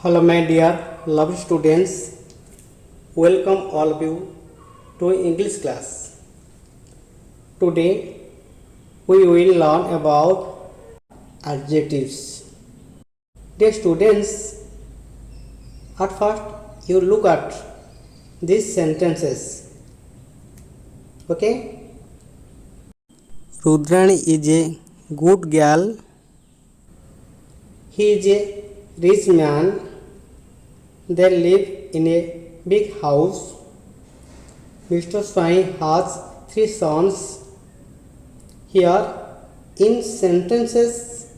Hello, my dear lovely students. Welcome all of you to English class. Today we will learn about adjectives. Dear students, at first you look at these sentences. Okay? Rudrani is a good girl. He is a rich man. They live in a big house. Mr. Swine has 3 sons. Here in sentences,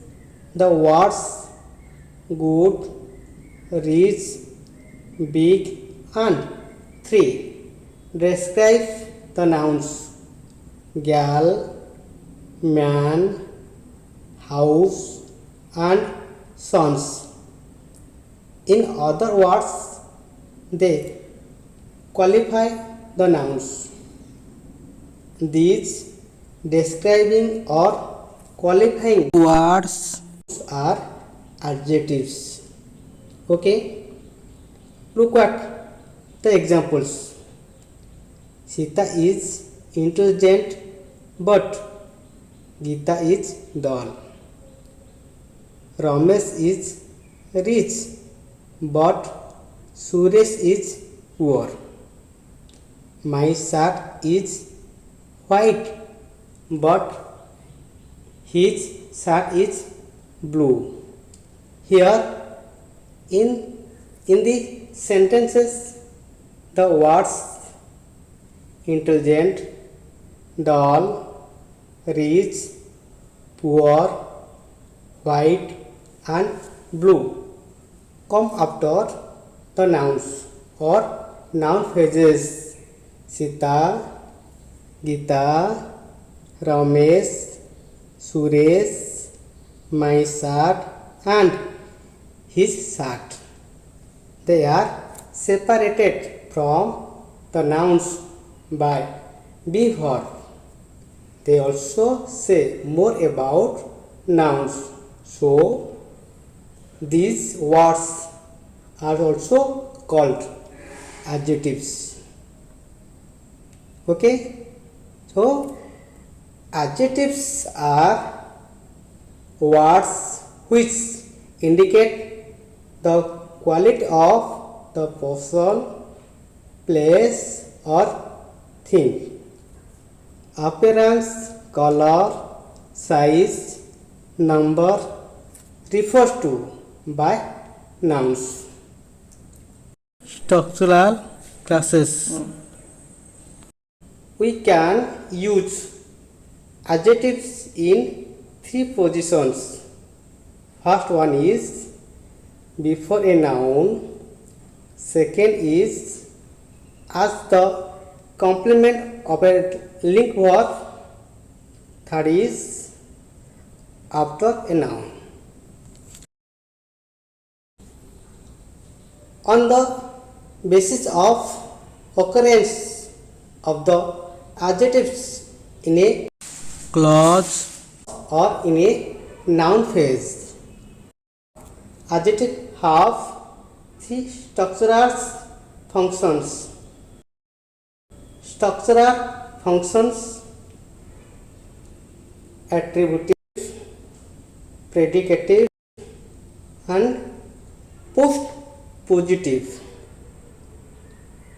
the words good, rich, big and 3 describe the nouns girl, man, house and sons. In other words, they qualify the nouns. These describing or qualifying words are adjectives. Okay? Look at the examples. Sita is intelligent but Geeta is dull. Ramesh is rich but Suresh is poor. My shirt is white but his shirt is blue. Here in the sentences, the words intelligent, dull, rich, poor, white and blue come after the nouns or noun phrases Sita, Geeta, Ramesh, Suresh, my shirt and his shirt. They are separated from the nouns by be verb. They also say more about nouns. So these words are also called adjectives. Okay? So adjectives are words which indicate the quality of the person, place or thing. Appearance, color, size, number refers to by nouns. Structural classes. We can use adjectives in 3 positions. First one is before a noun. Second is as the complement of a link verb. Third is after a noun. On the basis of occurrence of the adjectives in a clause or in a noun phrase, adjectives have 3 structural functions. Structural functions: attributive, predicative and postpositive.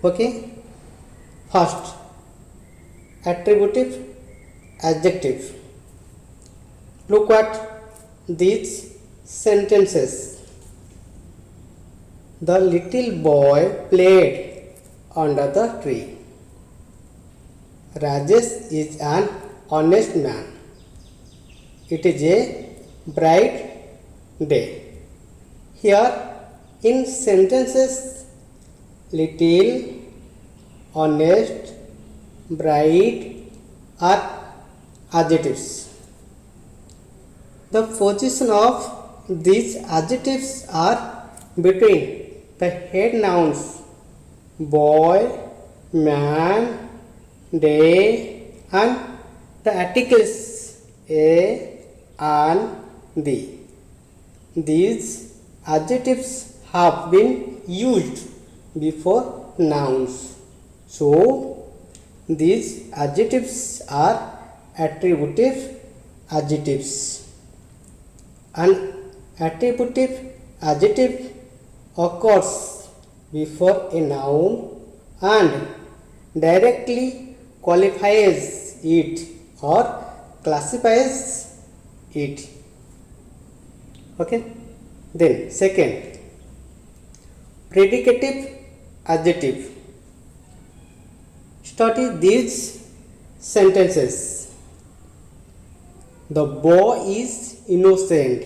Okay? First, attributive adjective. Look at these sentences. The little boy played under the tree. Rajesh is an honest man. It is a bright day. Here in sentences, little, honest, bright are adjectives. The position of these adjectives are between the head nouns boy, man, day and the articles a and the. These adjectives have been used before nouns. So these adjectives are attributive adjectives. An attributive adjective occurs before a noun and directly qualifies it or classifies it. Okay. Then second, predicative adjective. Study these sentences. The boy is innocent.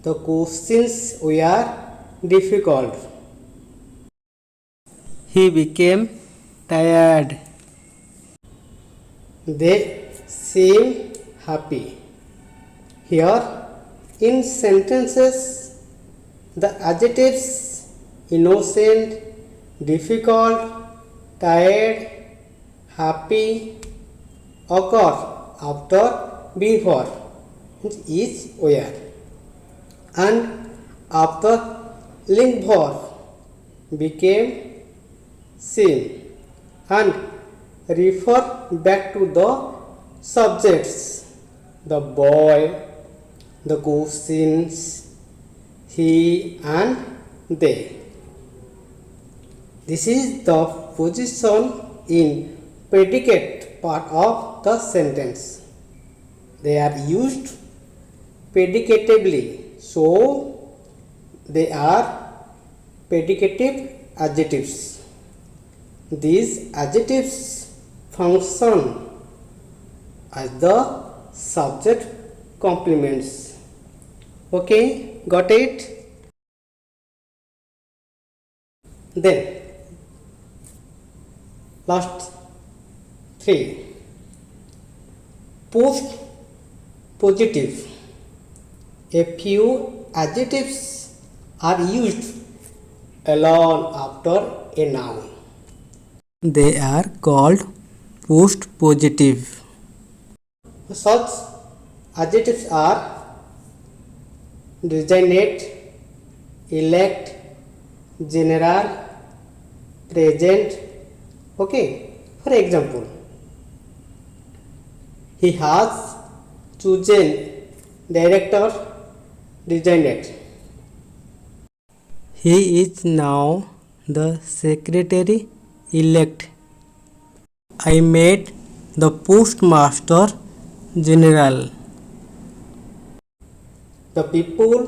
The questions were difficult. He became tired. They seem happy. Here in sentences, the adjectives innocent, difficult, tired, happy occur after before is where and after link verb became seen and refer back to the subjects, the boy, the questions, he and they. This is the position in predicate part of the sentence. They are used predicatively, so they are predicative adjectives. These adjectives function as the subject complements. Okay, got it? Then last three, post positive. A few adjectives are used alone after a noun. They are called post positive. Such adjectives are designate, elect, general, present. Okay, for example, he has chosen director designate. He is now the secretary elect. I made the postmaster general. The people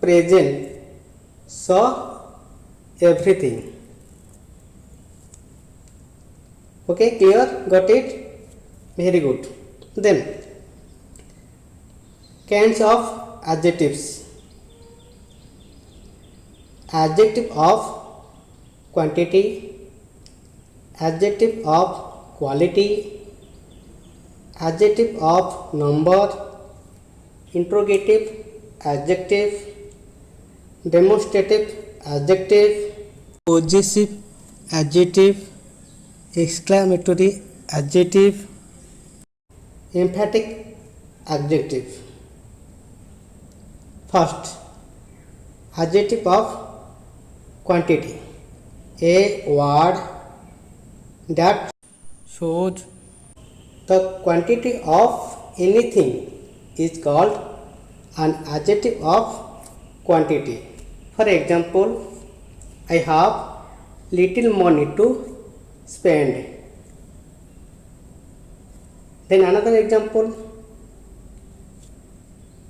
present saw everything. Okay, clear? Got it? Very good. Then kinds of adjectives. Adjective of quantity, adjective of quality, adjective of number, interrogative adjective, demonstrative adjective, possessive adjective, exclamatory adjective, emphatic adjective. First, adjective of quantity. A word that shows the quantity of anything is called an adjective of quantity. For example, I have little money to spend. Then another example,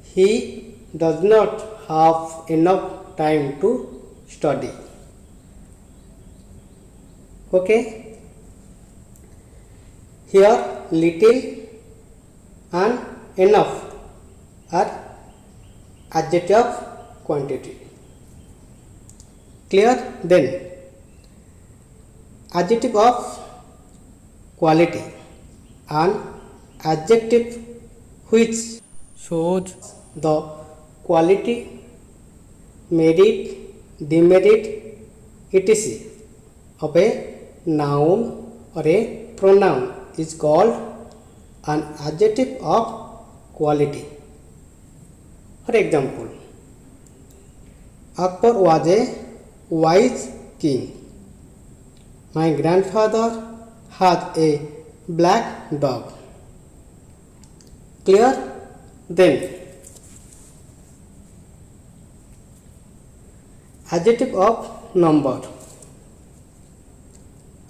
he does not have enough time to study. Okay, here little and enough are adjective of quantity. Clear? Then adjective of quality, an adjective which shows the quality, merit, demerit, etc. of a noun or a pronoun is called an adjective of quality. For example, Akbar was a wise king. My grandfather had a black dog. Clear? Then, adjective of number.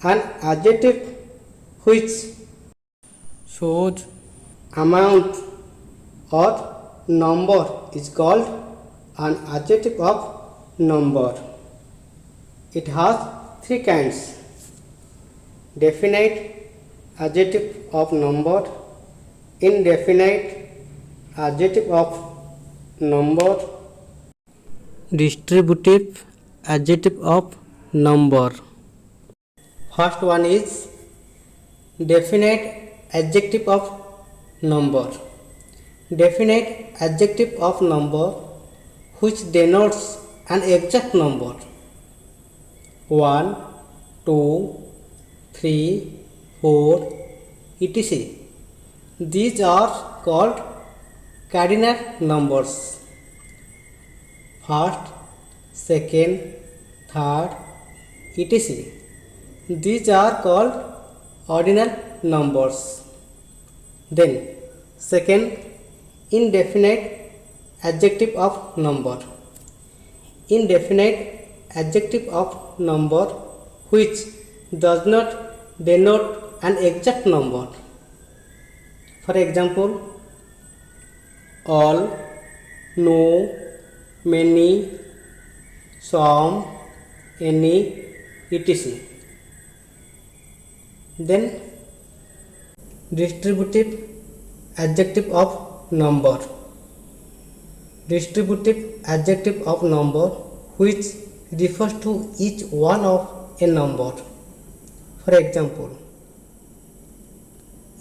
An adjective which shows amount or number is called an adjective of number. It has three kinds: definite adjective of number, indefinite adjective of number, distributive adjective of number. First one is definite adjective of number. Definite adjective of number which denotes an exact number: 1, 2, 3, 4, etc. These are called cardinal numbers. First, second, third, etc. These are called ordinal numbers. Then, second, indefinite adjective of number. Indefinite adjective of number which does not denote an exact number. For example, all, no, many, some, any, etc. Then, distributive adjective of number. Distributive adjective of number which refers to each one of a number. For example,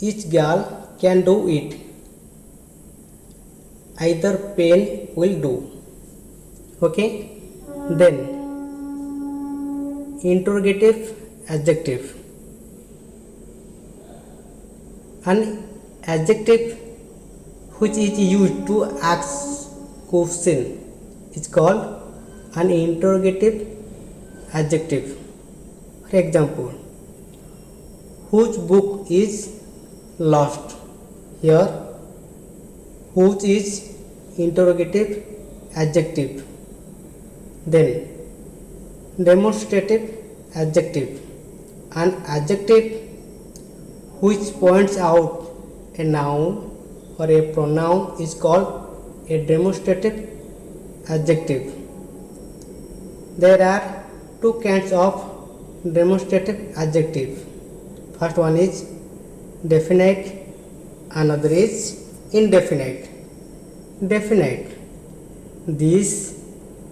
each girl can do it. Either pen will do. Okay. Then, interrogative adjective. An adjective which is used to ask question is called an interrogative adjective. For example, whose book is lost? Here, whose is interrogative adjective. Then, demonstrative adjective. An adjective which points out a noun or a pronoun is called a demonstrative adjective. There are two kinds of demonstrative adjective. First one is definite, another is indefinite. Definite: this,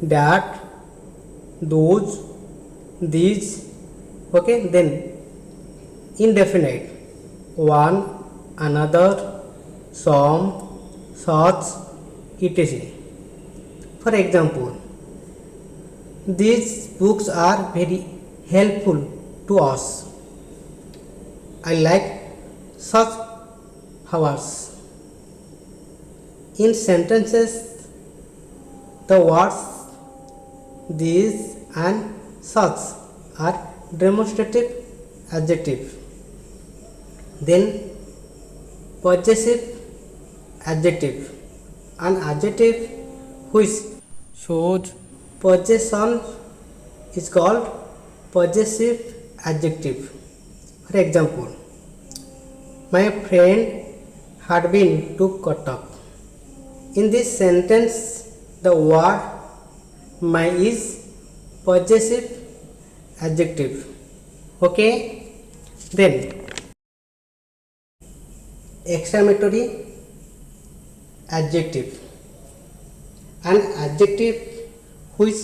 that, those, these. Okay. Then indefinite: one, another, some, such, etc. For example, these books are very helpful to us. I like such hours. In sentences, the words these and such are demonstrative adjective. Then, possessive adjective. An adjective which shows possession is called possessive adjective. For example, my friend had been to Cuttack. In this sentence, the word my is possessive adjective. Okay. Then, exclamatory adjective. An adjective which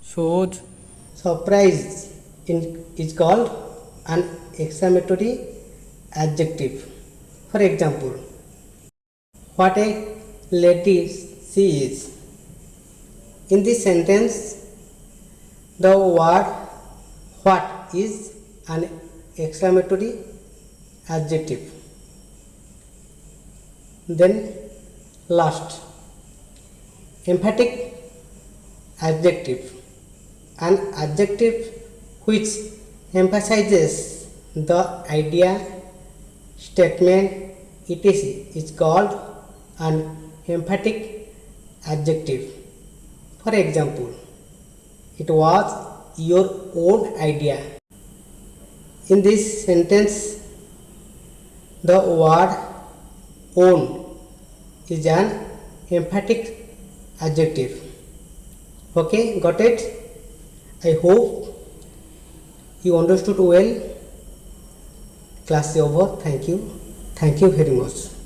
shows surprise is called an exclamatory adjective. For example, what a lady she is. In this sentence, the word what is an exclamatory adjective. Then last, emphatic adjective. An adjective which emphasizes the idea, statement, etc. is called an emphatic adjective. For example, it was your own idea. In this sentence, the word own is an emphatic adjective. Okay, got it? I hope you understood well. Class is over. Thank you. Thank you very much.